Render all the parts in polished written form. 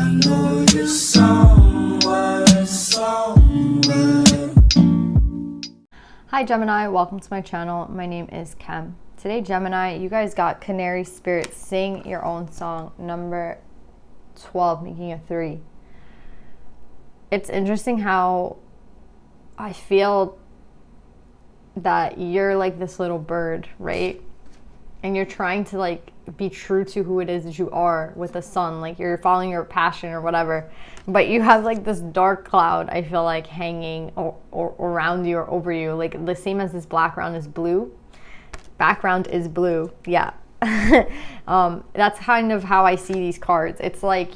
know you're somewhere. Hi Gemini, welcome to my channel. My name is Kem. Today Gemini, you guys got Canary Spirit Sing Your Own Song number 12, making a 3. It's interesting how I feel that you're like this little bird, right? And you're trying to like be true to who it is that you are with the sun, like you're following your passion or whatever, but you have like this dark cloud, I feel like, hanging or around you or over you, like the same as this background is blue. Yeah. That's kind of how I see these cards. It's like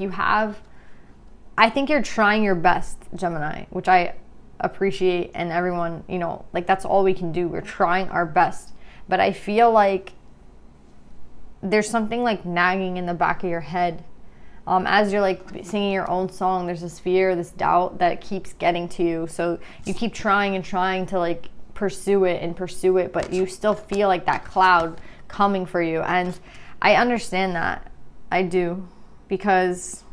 I think you're trying your best, Gemini, which I appreciate, and everyone, like that's all we can do. We're trying our best, but I feel like there's something like nagging in the back of your head. As you're like singing your own song, there's this fear, this doubt that keeps getting to you. So you keep trying and trying to like pursue it, but you still feel like that cloud coming for you. And I understand that. I do, because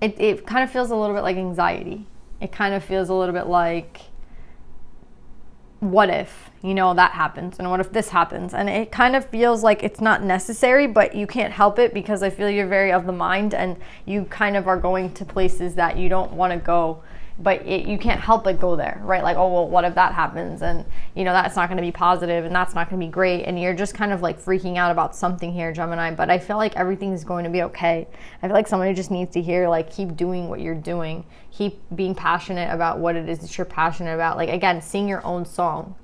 it kind of feels a little bit like anxiety. It kind of feels a little bit like, what if, that happens, and what if this happens? And it kind of feels like it's not necessary, but you can't help it, because I feel you're very of the mind, and you kind of are going to places that you don't want to go, but you can't help but go there, right? Like, oh, well, what if that happens? And, that's not going to be positive, and that's not going to be great. And you're just kind of like freaking out about something here, Gemini, but I feel like everything is going to be okay. I feel like somebody just needs to hear, like, keep doing what you're doing. Keep being passionate about what it is that you're passionate about. Like, again, sing your own song,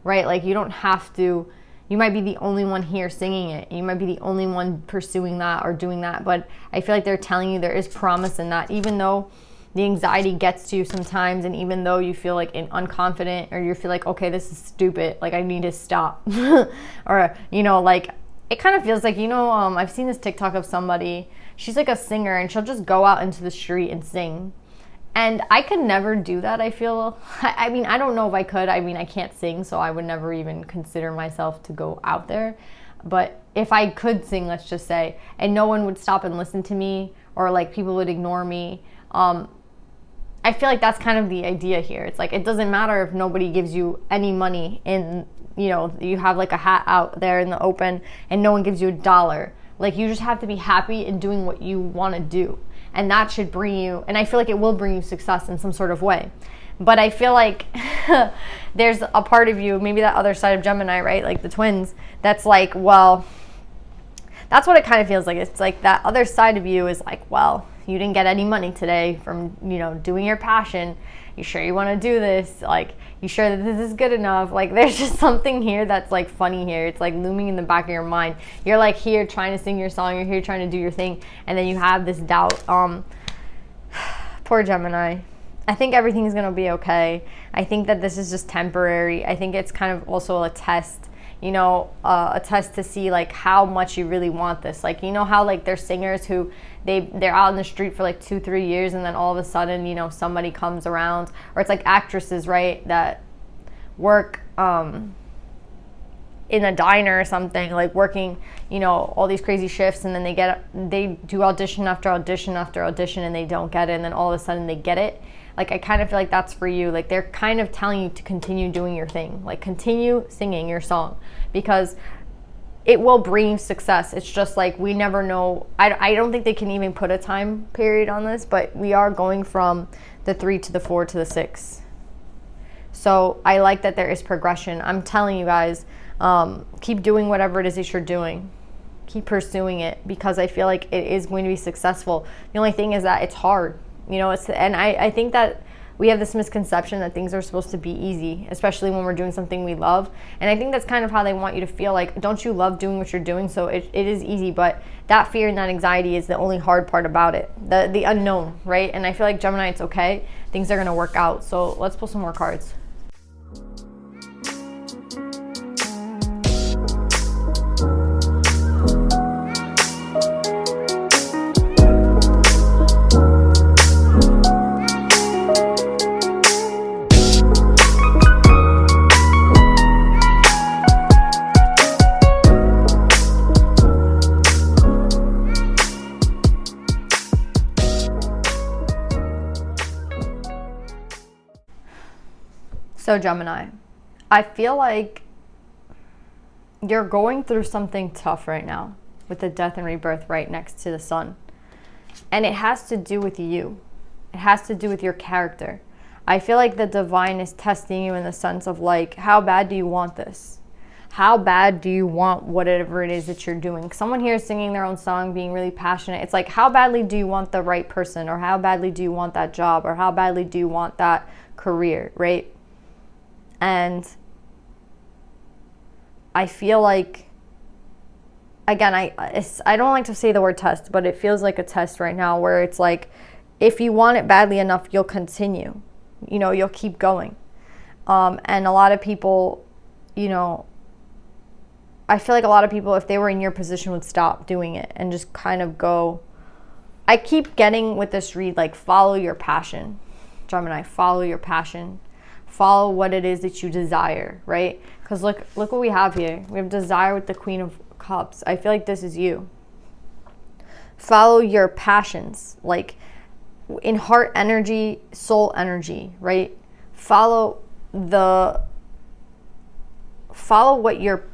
right? Like, you don't have to, you might be the only one here singing it. You might be the only one pursuing that or doing that, but I feel like they're telling you there is promise in that, even though the anxiety gets to you sometimes, and even though you feel like unconfident, or you feel like, okay, this is stupid, like I need to stop, or like it kind of feels like, I've seen this TikTok of somebody, she's like a singer, and she'll just go out into the street and sing, and I could never do that. I feel, I mean, I don't know if I could. I mean, I can't sing, so I would never even consider myself to go out there. But if I could sing, let's just say, and no one would stop and listen to me, or like people would ignore me, I feel like that's kind of the idea here. It's like, it doesn't matter if nobody gives you any money in, you have like a hat out there in the open and no one gives you $1. Like, you just have to be happy in doing what you want to do. And that should bring you, and I feel like it will bring you success in some sort of way. But I feel like there's a part of you, maybe that other side of Gemini, right? Like the twins, that's like, well, that's what it kind of feels like. It's like that other side of you is like, well, you didn't get any money today from, doing your passion. You sure you want to do this? Like, you sure that this is good enough? Like, there's just something here that's like funny here. It's like looming in the back of your mind. You're like here trying to sing your song. You're here trying to do your thing. And then you have this doubt. Poor Gemini. I think everything is going to be okay. I think that this is just temporary. I think it's kind of also a test. A test to see like how much you really want this. Like, how like there's singers who they're out in the street for like 2-3 years, and then all of a sudden, somebody comes around, or it's like actresses, right, that work in a diner or something, like working, all these crazy shifts, and then they do audition after audition after audition, and they don't get it, and then all of a sudden they get it. Like, I kind of feel like that's for you. Like, they're kind of telling you to continue doing your thing. Like, continue singing your song, because it will bring you success. It's just like, we never know. I don't think they can even put a time period on this, but we are going from the 3 to the 4 to the 6. So I like that there is progression. I'm telling you guys, keep doing whatever it is that you're doing. Keep pursuing it, because I feel like it is going to be successful. The only thing is that it's hard. And I think that we have this misconception that things are supposed to be easy, especially when we're doing something we love. And I think that's kind of how they want you to feel. Like, don't you love doing what you're doing? So it is easy, but that fear and that anxiety is the only hard part about it. The unknown, right? And I feel like, Gemini, it's okay. Things are going to work out. So let's pull some more cards. So Gemini, I feel like you're going through something tough right now with the death and rebirth right next to the sun. And it has to do with you. It has to do with your character. I feel like the divine is testing you in the sense of like, how bad do you want this? How bad do you want whatever it is that you're doing? Someone here is singing their own song, being really passionate. It's like, how badly do you want the right person? Or how badly do you want that job? Or how badly do you want that career, right? And I feel like, again, I don't like to say the word test, but it feels like a test right now where it's like, if you want it badly enough, you'll continue. You know, you'll keep going. And a lot of people, you know, I feel like a lot of people, if they were in your position, would stop doing it and just kind of go. I keep getting with this read, like, follow your passion. Gemini, follow your passion. Follow what it is that you desire, right? Because look what we have here. We have desire with the Queen of Cups. I feel like this is you. Follow your passions, like in heart energy, soul energy, right? Follow what your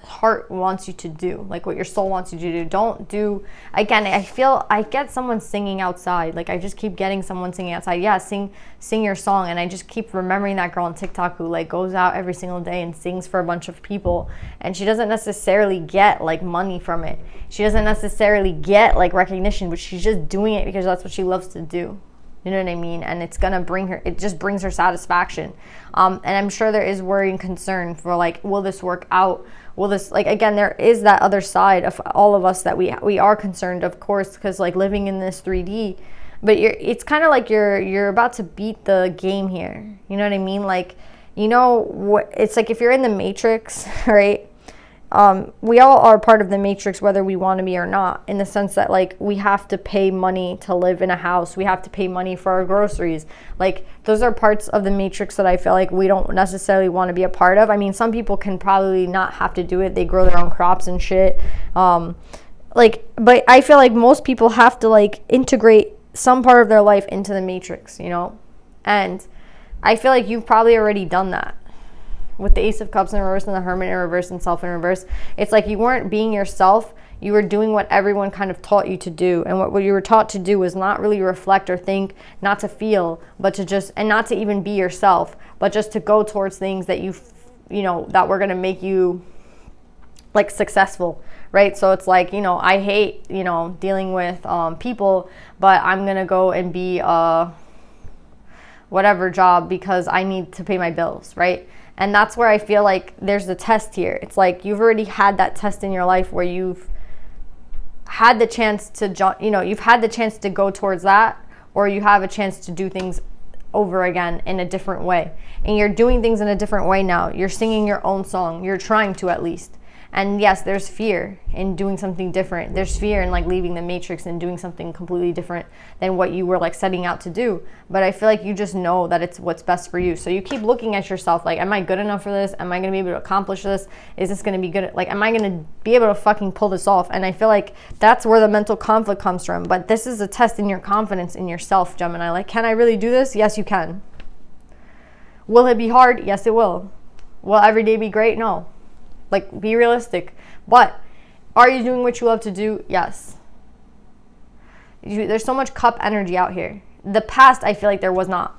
heart wants you to do, like what your soul wants you to do. Don't do, again, I get someone singing outside. Like I just keep getting someone singing outside. Yeah, sing your song. And I just keep remembering that girl on TikTok who like goes out every single day and sings for a bunch of people, and she doesn't necessarily get like money from it. She doesn't necessarily get like recognition, but she's just doing it because that's what she loves to do. You know what I mean? And it's gonna it just brings her satisfaction. And I'm sure there is worry and concern for like, will this work out? Will this, like, again, there is that other side of all of us that we are concerned, of course, because like living in this 3D, but it's kind of like you're about to beat the game here. You know what I mean? Like, you know what? It's like if you're in the Matrix, right? We all are part of the Matrix, whether we want to be or not, in the sense that like we have to pay money to live in a house. We have to pay money for our groceries. Like those are parts of the Matrix that I feel like we don't necessarily want to be a part of. I mean, some people can probably not have to do it. They grow their own crops and shit. But I feel like most people have to like integrate some part of their life into the Matrix, you know? And I feel like you've probably already done that. With the Ace of Cups in reverse and the Hermit in reverse and Self in reverse, it's like you weren't being yourself. You were doing what everyone kind of taught you to do. And what you were taught to do was not really reflect or think, not to feel, but to just, and not to even be yourself, but just to go towards things that you know, that were going to make you like successful, right? So it's like, you know, I hate, you know, dealing with people, but I'm going to go and be whatever job because I need to pay my bills, right? And that's where I feel like there's a test here. It's like you've already had that test in your life where you've had the chance to, you know, you've had the chance to go towards that, or you have a chance to do things over again in a different way. And you're doing things in a different way now. You're singing your own song. You're trying to, at least. And yes, there's fear in doing something different. There's fear in like leaving the Matrix and doing something completely different than what you were like setting out to do. But I feel like you just know that it's what's best for you. So you keep looking at yourself like, am I good enough for this? Am I going to be able to accomplish this? Is this going to be good? Like, am I going to be able to fucking pull this off? And I feel like that's where the mental conflict comes from. But this is a test in your confidence in yourself, Gemini. Like, can I really do this? Yes, you can. Will it be hard? Yes, it will. Will every day be great? No. Like, be realistic. But are you doing what you love to do? Yes. There's so much cup energy out here. The past, I feel like there was not.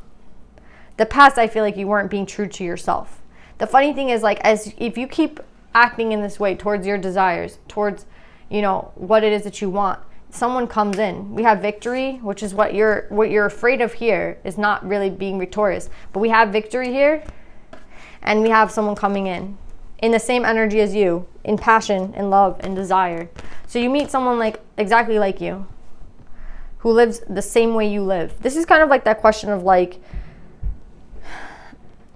The past, I feel like you weren't being true to yourself. The funny thing is, like, if you keep acting in this way towards your desires, towards, you know, what it is that you want, someone comes in. We have victory, which is what you're afraid of here, is not really being victorious. But we have victory here, and we have someone coming in the same energy as you, in passion, in love, and desire. So you meet someone like exactly like you, who lives the same way you live. This is kind of like that question of like,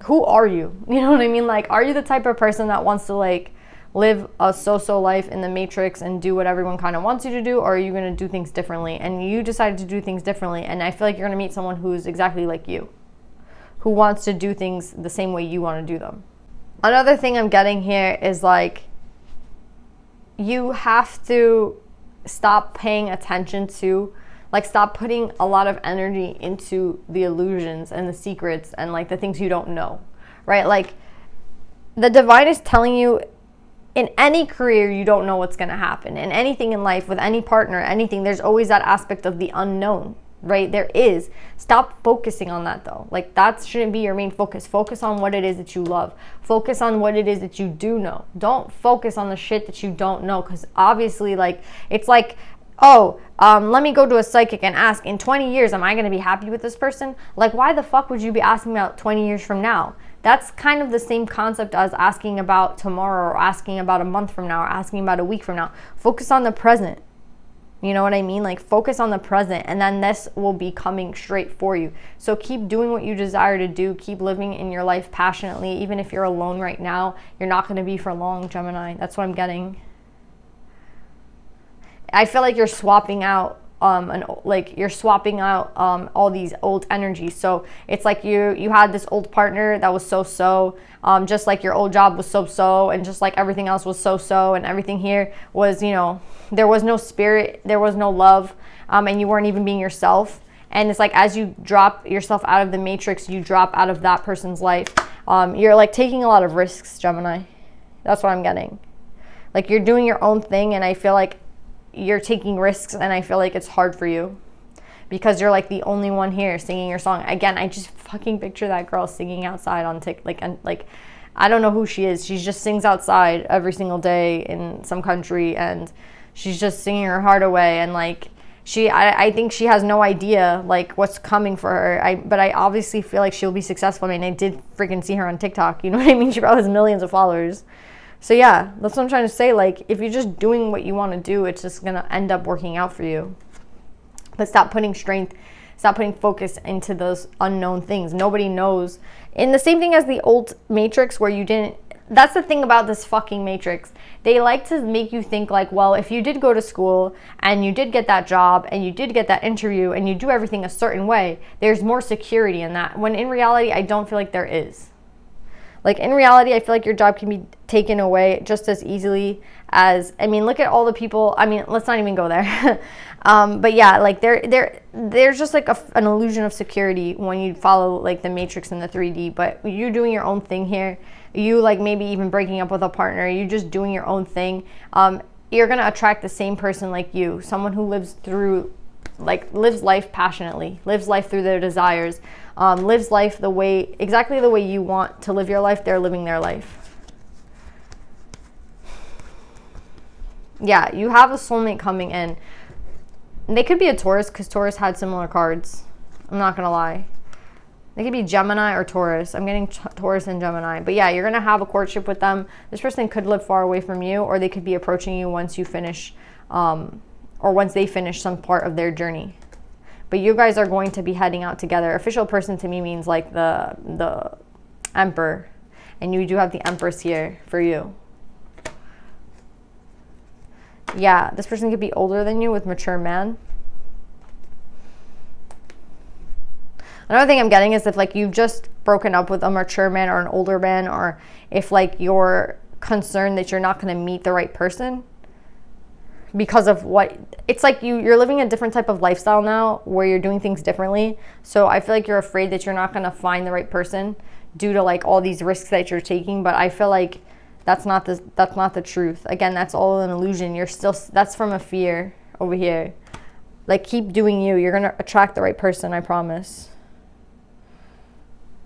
who are you? You know what I mean? Like, are you the type of person that wants to like live a so-so life in the Matrix and do what everyone kind of wants you to do, or are you going to do things differently? And you decided to do things differently, and I feel like you're going to meet someone who's exactly like you, who wants to do things the same way you want to do them. Another thing I'm getting here is like, you have to stop paying attention to, like, stop putting a lot of energy into the illusions and the secrets and like the things you don't know, right? Like, the divine is telling you, in any career, you don't know what's going to happen. In anything in life, with any partner, anything, there's always that aspect of the unknown, right? There is. Stop focusing on that, though. Like, that shouldn't be your main focus. Focus on what it is that you love. Focus on what it is that you do know. Don't focus on the shit that you don't know, because obviously, like, it's like, oh, let me go to a psychic and ask, in 20 years, am I going to be happy with this person? Like, why the fuck would you be asking about 20 years from now? That's kind of the same concept as asking about tomorrow, or asking about a month from now, or asking about a week from now. Focus on the present. You know what I mean? Like, focus on the present, and then this will be coming straight for you. So keep doing what you desire to do. Keep living in your life passionately. Even if you're alone right now, you're not going to be for long, Gemini. That's what I'm getting. I feel like you're swapping out all these old energies. So it's like you had this old partner that was so, just like your old job was so, and just like everything else was so, and everything here was, you know, there was no spirit, there was no love, and you weren't even being yourself. And it's like, as you drop yourself out of the matrix, you drop out of that person's life. You're like taking a lot of risks, Gemini. That's what I'm getting. Like, you're doing your own thing, and I feel like you're taking risks, and I feel like it's hard for you because you're like the only one here singing your song. Again, I just fucking picture that girl singing outside on TikTok, and I don't know who she is. She just sings outside every single day in some country, and she's just singing her heart away. And like, I think she has no idea like what's coming for her. But I obviously feel like she'll be successful. I mean, I did freaking see her on TikTok. You know what I mean? She probably has millions of followers. So yeah, that's what I'm trying to say. Like, if you're just doing what you want to do, it's just going to end up working out for you. But stop putting focus into those unknown things. Nobody knows. And the same thing as the old Matrix, where you didn't, that's the thing about this fucking Matrix. They like to make you think like, well, if you did go to school and you did get that job and you did get that interview and you do everything a certain way, there's more security in that. When in reality, I don't feel like there is. Like, in reality, I feel like your job can be taken away just as easily as, I mean, look at all the people. I mean, let's not even go there. But yeah, like, there's just like an illusion of security when you follow like the Matrix and the 3D. But you're doing your own thing here. You like maybe even breaking up with a partner. You're just doing your own thing. You're gonna attract the same person like you, someone who lives life passionately, lives life through their desires, lives life exactly the way you want to live your life. They're living their life. Yeah, you have a soulmate coming in. They could be a Taurus, because Taurus had similar cards. I'm not gonna lie. They could be Gemini or Taurus. I'm getting Taurus and Gemini. But yeah, you're gonna have a courtship with them. This person could live far away from you, or they could be approaching you once you finish, or once they finish some part of their journey. But you guys are going to be heading out together. Official person to me means like the Emperor. And you do have the Empress here for you. Yeah, this person could be older than you with mature man. Another thing I'm getting is if like you've just broken up with a mature man or an older man, or if like you're concerned that you're not going to meet the right person because of what, it's like you're living a different type of lifestyle now where you're doing things differently. So I feel like you're afraid that you're not going to find the right person due to like all these risks that you're taking. But I feel like that's not the truth. Again, that's all an illusion. That's from a fear over here. Like, keep doing you. You're going to attract the right person, I promise.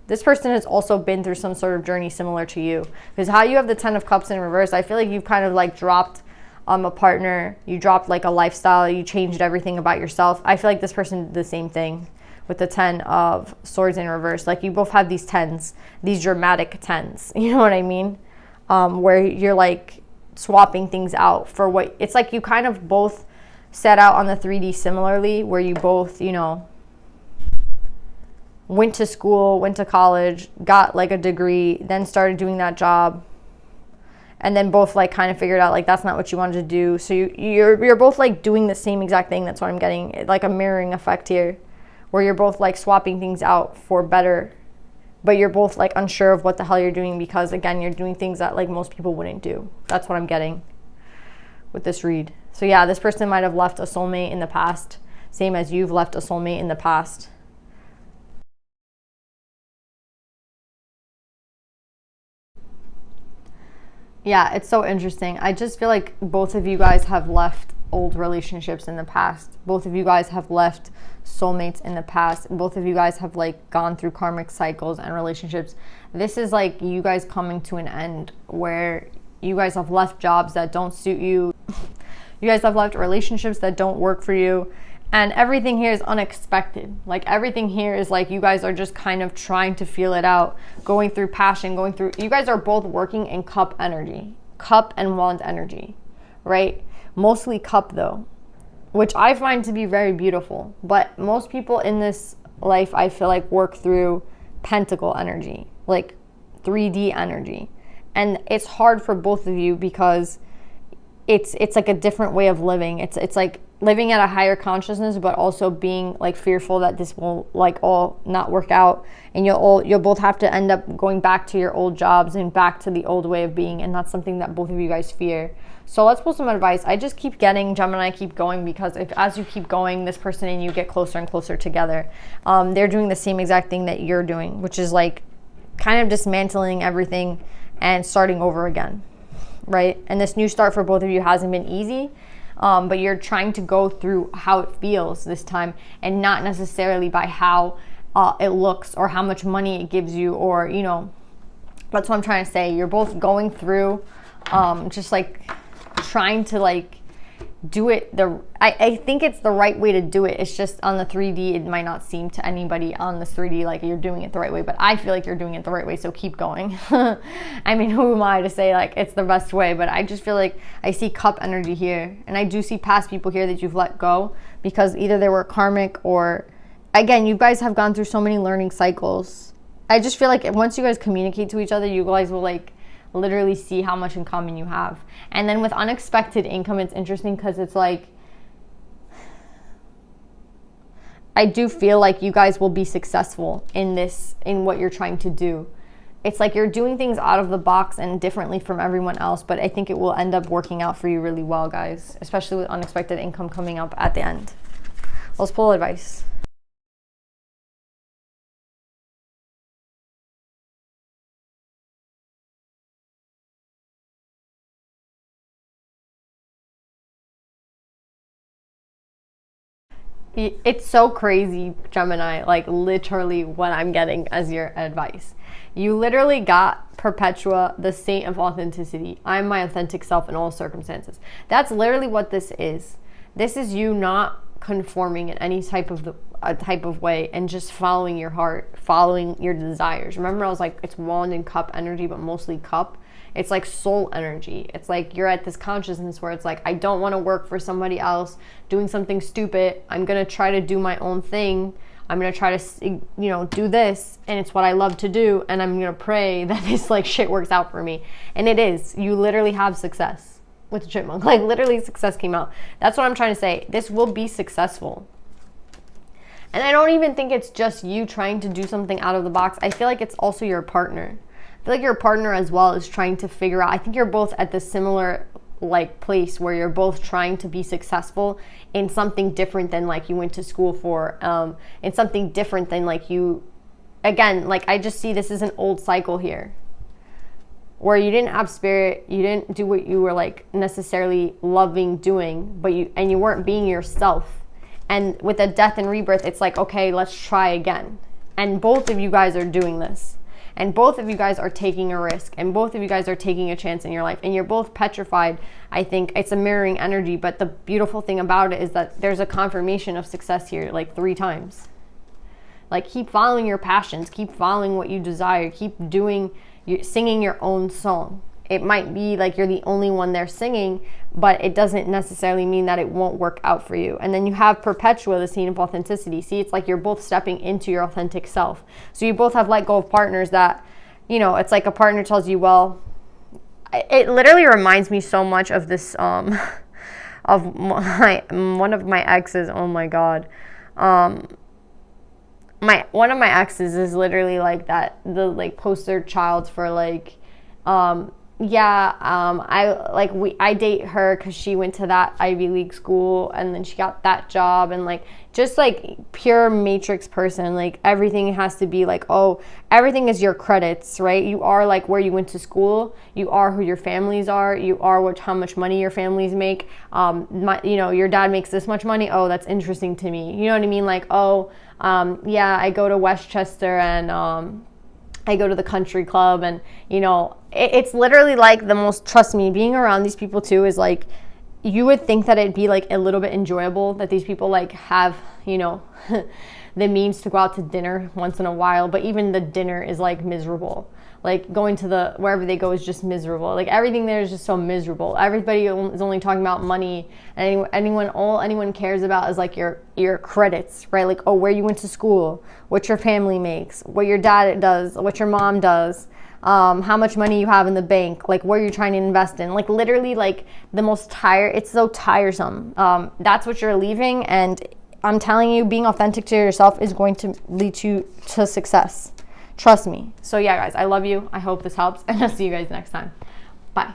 This person has also been through some sort of journey similar to you. Because how you have the 10 of Cups in reverse, I feel like you've kind of like dropped a partner. You dropped like a lifestyle. You changed everything about yourself. I feel like this person did the same thing with the 10 of Swords in reverse. Like, you both have these 10s, these dramatic 10s. You know what I mean? Where you're like swapping things out for what, it's like you kind of both set out on the 3D similarly, where you both, you know, went to school, went to college, got like a degree, then started doing that job, and then both like kind of figured out like that's not what you wanted to do. So you're both like doing the same exact thing. That's what I'm getting, like a mirroring effect here, where you're both like swapping things out for better, but you're both like unsure of what the hell you're doing, because again, you're doing things that like most people wouldn't do. That's what I'm getting with this read. So yeah, this person might have left a soulmate in the past, same as you've left a soulmate in the past. Yeah, it's so interesting. I just feel like both of you guys have left old relationships in the past. Both of you guys have left soulmates in the past. Both of you guys have like gone through karmic cycles and relationships. This is like you guys coming to an end where you guys have left jobs that don't suit you. You guys have left relationships that don't work for you. And everything here is unexpected. Like everything here is like you guys are just kind of trying to feel it out, going through passion, you guys are both working in cup energy, cup and wand energy, right? Mostly cup though, which I find to be very beautiful. But most people in this life, I feel like, work through pentacle energy, like 3D energy. And it's hard for both of you because it's like a different way of living. It's like living at a higher consciousness, but also being like fearful that this will like all not work out, and you'll both have to end up going back to your old jobs and back to the old way of being, and that's something that both of you guys fear. So let's pull some advice. I just keep getting Gemini, keep going, because if as you keep going, this person and you get closer and closer together. They're doing the same exact thing that you're doing, which is like kind of dismantling everything and starting over again, right? And this new start for both of you hasn't been easy. But you're trying to go through how it feels this time, and not necessarily by how it looks or how much money it gives you, or, you know, that's what I'm trying to say. You're both going through just like trying to like do it I think it's the right way to do it. It's just on the 3D, it might not seem to anybody on this 3D like you're doing it the right way, but I feel like you're doing it the right way, so keep going. I mean, who am I to say like it's the best way, but I just feel like I see cup energy here, and I do see past people here that you've let go because either they were karmic, or again, you guys have gone through so many learning cycles. I just feel like once you guys communicate to each other, you guys will like literally see how much in common you have. And then with unexpected income, it's interesting because it's like I do feel like you guys will be successful in what you're trying to do. It's like you're doing things out of the box and differently from everyone else, but I think it will end up working out for you really well, guys, especially with unexpected income coming up at the end. Let's pull advice. It's so crazy, Gemini, like literally what I'm getting as your advice. You literally got Perpetua, the saint of authenticity. I'm my authentic self in all circumstances. That's literally what this is. This is you not conforming in any type of way and just following your heart, following your desires. Remember, I was like, it's wand and cup energy, but mostly cup. It's like soul energy. It's like you're at this consciousness where it's like, I don't want to work for somebody else doing something stupid. I'm going to try to do my own thing. I'm going to try to, you know, do this. And it's what I love to do. And I'm going to pray that this like shit works out for me. And it is. You literally have success with the chipmunk. Like literally success came out. That's what I'm trying to say. This will be successful. And I don't even think it's just you trying to do something out of the box. I feel like it's also your partner. I feel like your partner as well is trying to figure out, I think you're both at the similar like place where you're both trying to be successful in something different than like you went to school for, in something different than like you, again, like I just see this is an old cycle here where you didn't have spirit, you didn't do what you were like necessarily loving doing, but you weren't being yourself. And with a death and rebirth, it's like, okay, let's try again. And both of you guys are doing this. And both of you guys are taking a risk, and both of you guys are taking a chance in your life, and you're both petrified. I think it's a mirroring energy, but the beautiful thing about it is that there's a confirmation of success here like 3 times. Like keep following your passions, keep following what you desire, keep singing your own song. It might be like you're the only one there singing, but it doesn't necessarily mean that it won't work out for you. And then you have Perpetua, the saint of authenticity. See, it's like you're both stepping into your authentic self. So you both have let go of partners that, you know, it's like a partner tells you, well, it literally reminds me so much of this, of one of my exes. Oh my God. One of my exes is literally like that, the like poster child for like, yeah, I date her because she went to that Ivy League school and then she got that job, and like just like pure matrix person. Like everything has to be like, oh, everything is your credits, right? You are like where you went to school, you are who your families are, you are how much money your families make. Your dad makes this much money. Oh, that's interesting to me. You know what I mean? Like, oh, yeah, I go to Westchester and I go to the country club, and it's literally like the most, trust me, being around these people too is like, you would think that it'd be like a little bit enjoyable that these people like have, the means to go out to dinner once in a while, but even the dinner is like miserable. Like going to wherever they go is just miserable. Like everything there is just so miserable. Everybody is only talking about money, and all anyone cares about is like your credits, right? Like, oh, where you went to school, what your family makes, what your dad does, what your mom does, how much money you have in the bank, like where you're trying to invest in. Like literally, like the most it's so tiresome. That's what you're leaving, and I'm telling you, being authentic to yourself is going to lead you to success. Trust me. So yeah, guys, I love you. I hope this helps, and I'll see you guys next time. Bye.